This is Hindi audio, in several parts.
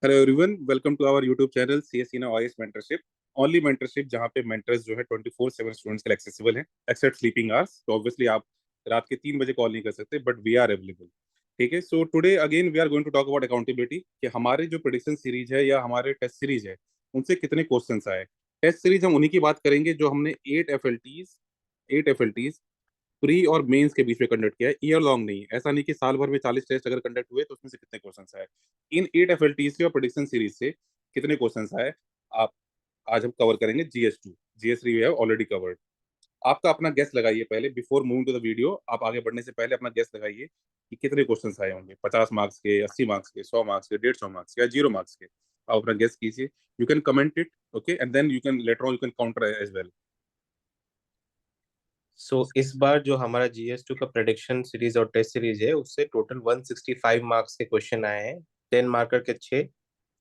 Hello everyone, welcome to our YouTube channel CSC ना ऑयस मेंटरशिप। ओनली मेंटरशिप जहाँ पे मेंटर्स जो है 24/7 स्टूडेंट्स के लिए एक्सेसिबल है, एक्सेप्ट स्लीपिंग आवर्स। तो ऑब्वियसली आप रात के 3 बजे कॉल नहीं कर सकते, बट वी आर अवेलेबल। ठीक है, so today again we are going to talk about accountability कि हमारे जो प्रेडिक्शन सीरीज है या हमारे टेस्ट सीरीज है उनसे कितने क्वेश्चंस आए। टेस्ट सीरीज हम उन्हीं की बात करेंगे जो हमने 8 एफ एल टीज प्री और मेंस के बीच में कंडक्ट किया है, ईयर लॉन्ग नहीं। ऐसा नहीं कि साल भर में 40 टेस्ट अगर कंडक्ट हुए तो उसमें से कितने क्वेश्चन आए। इन 8 एफ एल टी से और प्रोडिक्शन सीरीज से कितने क्वेश्चन आए, आप आज हम कवर करेंगे। GS2, GS3 we have already covered. आपका अपना गेस लगाइए पहले, before moving to the video. आप आगे बढ़ने से पहले अपना गेस लगाइए कि कितने क्वेश्चन आए होंगे, 50 मार्क्स के, 80 मार्क्स के, 100 मार्क्स के, 150 मार्क्स के, या 0 मार्क्स के। आप अपना गेस कीजिए। You can comment it, okay, and then you can later on you can counter as well. इस बार जो हमारा GS2 का प्रेडिक्शन सीरीज और टेस्ट सीरीज है उससे टोटल 165 मार्क्स के क्वेश्चन आए हैं। 10 मार्कर के 6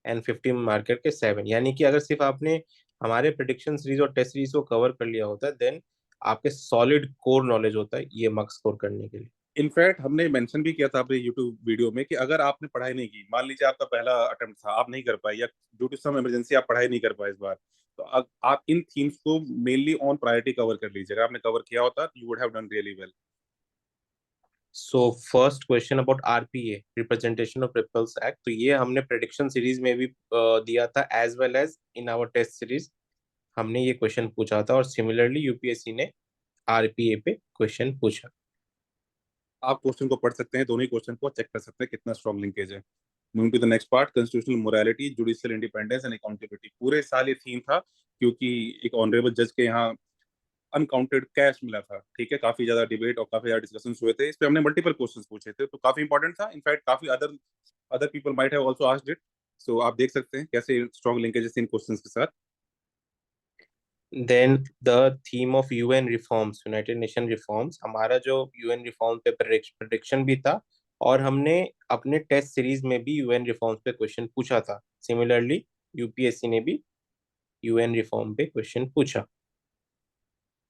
एंड 15 मार्कर के 7। यानी कि अगर सिर्फ आपने हमारे प्रेडिक्शन सीरीज और टेस्ट सीरीज को कवर कर लिया होता है देन आपके सॉलिड कोर नॉलेज होता है ये मार्क्स स्कोर करने के लिए। इनफैक्ट हमने मेंशन भी किया था अपने यूट्यूब वीडियो में कि अगर आपने पढ़ाई नहीं की, मान लीजिए आपका पहला अटेम्प्ट था, आप नहीं कर पाए, या ड्यू टू सम इमरजेंसी आप पढ़ाई नहीं कर पाए इस बार, तो आप इन थीम्स को मेनली ऑन प्रायोरिटी कवर कर लीजिए। अगर आपने कवर किया होता you would have done really well. So first question about RPA, representation of peoples act. तो ये हमने प्रेडिक्शन सीरीज में भी दिया था as well as in our test series हमने ये क्वेश्चन पूछा था, और सिमिलरली यूपीएससी ने RPA पे क्वेश्चन पूछा। आप क्वेश्चन को पढ़ सकते हैं, दोनों ही क्वेश्चन को चेक कर सकते हैं कितना स्ट्रॉन्ग लिंकेज है। Moving to the next part, constitutional morality, judicial independence and accountability. पूरे साल ये थीम था क्योंकि एक ऑनरेबल जज के यहाँ अनकाउंटेड कैश मिला था। ठीक है, काफी ज्यादा डिबेट और काफी ज्यादा डिस्कशन हुए थे इस पे, हमने मल्टीपल क्वेश्चंस पूछे थे, तो काफी इंपॉर्टेंट था। इनफैक्ट काफी other other people might have also asked it. So आप देख सकते हैं कैसे स्ट्रॉन्ग लिंकेजेस इन क्वेश्चंस के साथ। Then the theme of UN reforms, United Nation reforms. हमारा जो यूएन रिफॉर्म पे प्रेडिक्शन भी था, और हमने अपने टेस्ट सीरीज में भी यूएन रिफॉर्म्स पे क्वेश्चन पूछा था। सिमिलरली यूपीएससी ने भी यूएन रिफॉर्म पे क्वेश्चन पूछा।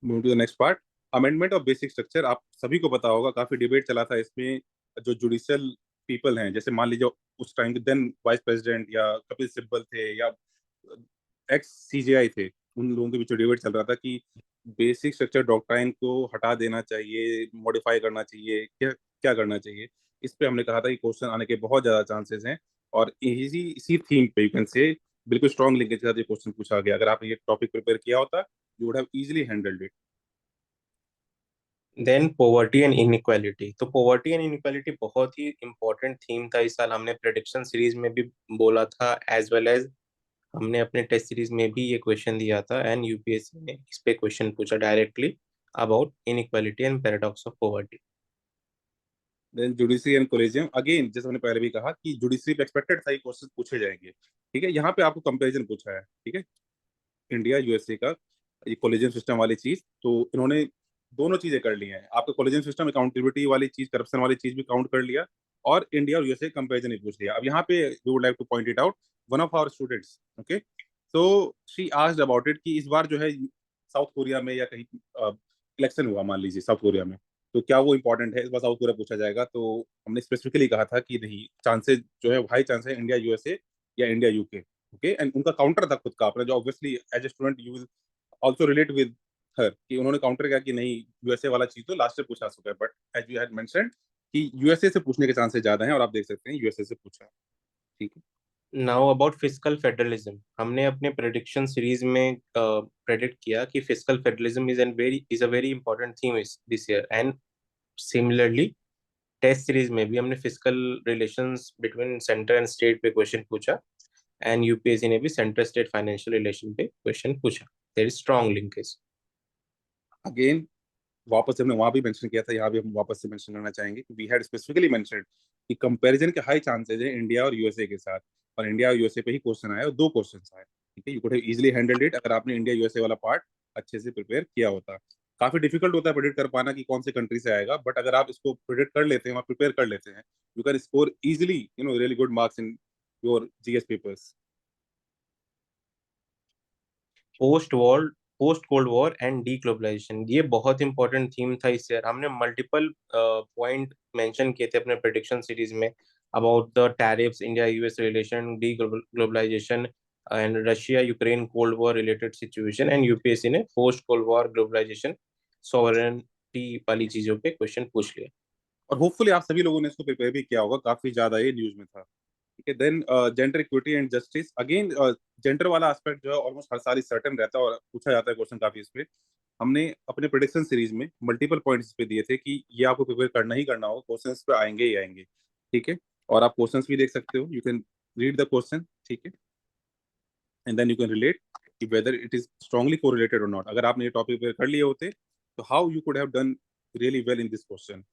Move to the next part, amendment of basic structure. आप सभी को पता होगा, काफी डिबेट चला था इसमें। जो जुडिशियल पीपल हैं, जैसे मान लीजिए उस टाइम के देन वाइस प्रेसिडेंट या कपिल सिब्बल थे या एक्स सीजेआई थे, उन लोगों के बीच डिबेट चल रहा था कि बेसिक स्ट्रक्चर डॉक्ट्राइन को हटा देना चाहिए, मॉडिफाई करना चाहिए, क्या क्या करना चाहिए। इस पे हमने कहा था कि क्वेश्चन आने के बहुत ज्यादा चांसेस हैं, और इसी थीम पे यू कैन से बिल्कुल स्ट्रॉन्ग लिंकेज के साथ ये क्वेश्चन पूछा गया। अगर आपने ये टॉपिक प्रिपेयर किया होता you would have easily handled it. Then poverty and inequality. तो पॉवर्टी एंड इनइक्वालिटी बहुत ही इंपॉर्टेंट थीम था इस साल। हमने प्रेडिक्शन सीरीज में भी बोला था एज वेल एज हमने अपने टेस्ट सीरीज में भी ये क्वेश्चन दिया था, एंड यूपीएससी ने इस पे क्वेश्चन पूछा directly about inequality and paradox of poverty. Then judiciary and collegium, again जैसे हमने पहले भी कहा कि जुडिशरी पे एक्सपेक्टेड था ये क्वेश्चन पूछे जाएंगे। ठीक है, यहाँ पे आपको कंपैरिजन पूछा है। ठीक है, इंडिया यूएसए का ये कोलेजियम सिस्टम वाली चीज, तो इन्होंने दोनों चीजें कर ली हैं। आपका कोलेजियम सिस्टम अकाउंटेबिलिटी वाली चीज, करप्शन वाली चीज भी काउंट कर लिया, और इंडिया और यूएसए कंपैरिजन भी पूछ लिया। अब यहाँ पे we would like to point it out, one of our students, okay, तो शी आस्क्ड अबाउट इट कि इस बार जो है साउथ कोरिया में या कहीं इलेक्शन हुआ, मान लीजिए साउथ कोरिया में, तो क्या वो इंपॉर्टेंट है, इस बार साउथ कोरिया पूछा जाएगा। तो हमने स्पेसिफिकली कहा था कि नहीं, चांसेस जो है हाई चांस है इंडिया यूएसए या इंडिया यूके। ओके, एंड उनका काउंटर था खुद का अपना, जो obviously as a student you will also relate with her, कि उन्होंने काउंटर किया कि नहीं, यूएसए वाला चीज तो लास्ट से पूछा चुका है, but as you had mentioned कि यूएसए से पूछने के चांसेस ज्यादा हैं, और आप देख सकते हैं यूएसए से पूछा है। ठीक है। Now about fiscal federalism. हमने अपने प्रेडिक्शन सीरीज में प्रेडिक्ट किया कि fiscal federalism is a very important theme this year, and similarly test series में भी हमने fiscal relations between centre and state पे क्वेश्चन पूछा, एंड यूपीएससी ने भी सेंटर स्टेट फाइनेंशियल रिलेशन पे क्वेश्चन पूछा। There is strong linkage. Again वापस से हमने वहां भी मेंशन किया था, यहाँ भी हम वापस से मेंशन करना चाहेंगे कि वी हैड स्पेसिफिकली मेंशनड कि कंपैरिजन के हाई चांसेस है इंडिया और यूएसए के साथ, और इंडिया और यूएसए पे ही क्वेश्चन आया और दो क्वेश्चन आए। ठीक है, you could have easily handled it अगर आपने इंडिया यूएसए वाला पार्ट अच्छे से प्रिपेयर किया होता। काफी डिफिकल्ट होता है प्रिडिक्ट कर पाना कि कौन से कंट्री से आएगा, बट अगर आप इसको प्रिडिक्ट कर लेते हैं, प्रिपेयर कर लेते हैं, you can score easily really good marks in your GS papers. Post war post cold war and deglobalization, ये बहुत इंपॉर्टेंट थीम था इस ईयर। हमने मल्टीपल पॉइंट मेंशन किए थे अपने प्रेडिक्शन सीरीज में। about the tariffs, India-US relation, deglobalization, and Russia-Ukraine Cold War related situation, and UPSC ने post Cold War globalization sovereignty वाली चीजों पे क्वेश्चन पूछ लिया। और होपफुली आप सभी लोगों ने इसको प्रिपेयर भी किया होगा, काफी ज्यादा ये न्यूज में था। ठीक है, then gender equity and justice, again gender वाला एस्पेक्ट जो है ऑलमोस्ट हर साल सर्टेन रहता है और पूछा जाता है क्वेश्चन काफी इस पे। हमने अपने प्रेडिक्शन सीरीज में मल्टीपल पॉइंट्स पे दिए थे कि ये आपको प्रिपेयर करना ही करना होगा, क्वेश्चंस पे आएंगे ही आएंगे। ठीक है, और आप क्वेश्चंस भी देख सकते हो, you can read the question. ठीक है, and then you can relate कि whether it is strongly correlated और नॉट। अगर आपने ये टॉपिक प्रिपेयर कर लिए होते तो how you could have done really well in this question.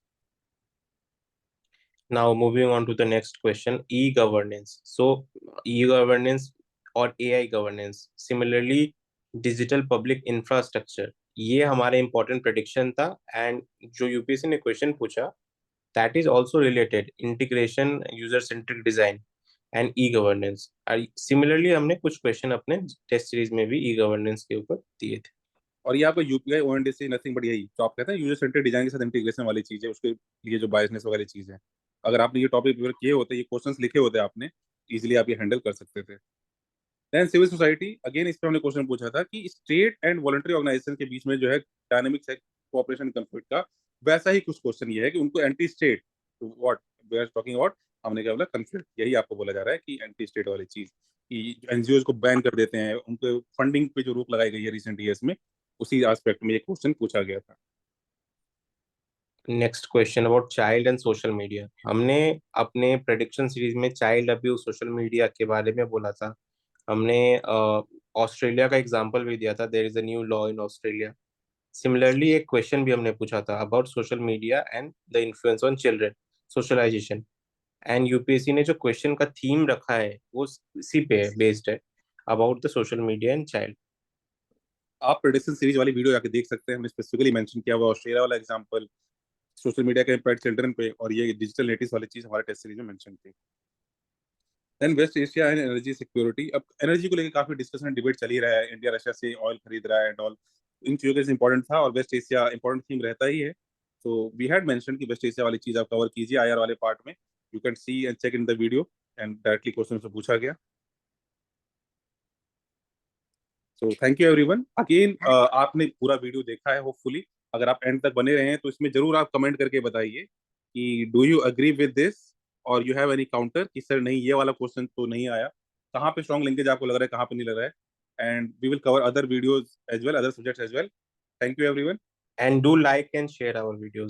Now moving on to the next question, e-governance. So e-governance और AI governance, similarly digital public infrastructure, ये हमारे important prediction था, and जो UPSC ने question पूछा that is also related, integration, user centric design and e-governance। Similarly हमने कुछ question अपने test series में भी e-governance के ऊपर दिए थे। और ये आपका यूपीआई ओएनडीसी नथिंग बट यही जो आप कहते हैं यूजर सेंटर डिजाइन के साथ इंटीग्रेशन वाली चीज है, उसके लिए जो बायसनेस वाली चीज है, अगर आपने ये टॉपिक प्रिपेयर किए होते, ये क्वेश्चंस लिखे होते आपने, इजीली आप ये हैंडल कर सकते थे। देन सिविल सोसाइटी, अगेन इस पर हमने क्वेश्चन पूछा था कि स्टेट एंड वॉलंटरी ऑर्गेनाइजेशन के बीच में जो है डायनेमिक्स है कोऑपरेशन कंफ्लिक्ट का, वैसा ही कुछ क्वेश्चन ये है कि उनको anti state what we are talking about, हमने क्या बोला कंफ्लिक्ट, यही आपको बोला जा रहा है कि एंटी स्टेट वाली चीज कि एनजीओ को बैन कर देते हैं, उनको फंडिंग पे जो रोक लगाई गई है रिसेंट ईयर्स में, उसी एस्पेक्ट में ये क्वेश्चन पूछा गया था। Next question about child and social media. हमने अपने प्रेडिक्शन सीरीज में चाइल्ड अब्यूज सोशल मीडिया के बारे में बोला था। हमने ऑस्ट्रेलिया का एग्जांपल भी दिया था, there is a new law in Australia. Similarly एक क्वेश्चन भी हमने पूछा था about social media and the influence on children socialization, and UPSC ने जो क्वेश्चन का थीम रखा है वो इसी पे बेस्ड है, about the social media and child. आप प्रेडिक्शन सीरीज वाली वीडियो जाके देख सकते हैं, हमने स्पेसिफिकली मेंशन किया हुआ ऑस्ट्रेलिया वाला एग्जांपल, सोशल मीडिया का इम्पैक्ट चिल्ड्रन पे, और ये डिजिटल नेटिव्स वाली चीज हमारे टेस्ट सीरीज में मेंशन थी। Then West Asia and energy security, अब एनर्जी को लेकर काफी डिस्कशन डिबेट चल ही रहा है, इंडिया रशिया से ऑयल खरीद रहा है एंड ऑल, इन चीजों के इंपॉर्टेंट था और वेस्ट एशिया इंपॉर्टेंट थीम रहता ही है। तो वी हैड मेंशन कि वेस्ट एशिया वाली चीज आप कवर कीजिए आईआर वाले पार्ट में, you can see and check in the video, and directly question से पूछा गया। So thank you everyone again, आपने पूरा वीडियो देखा है होपफुली। अगर आप एंड तक बने रहे हैं तो इसमें जरूर आप कमेंट करके बताइए कि do you agree with this और यू हैव एनी काउंटर कि सर नहीं ये वाला क्वेश्चन तो नहीं आया, कहाँ पे स्ट्रॉन्ग लिंकेज आपको लग रहा है, कहाँ पे नहीं लग रहा है, and we will cover other videos as well, other subjects as well. Thank you everyone. And do like and share our videos.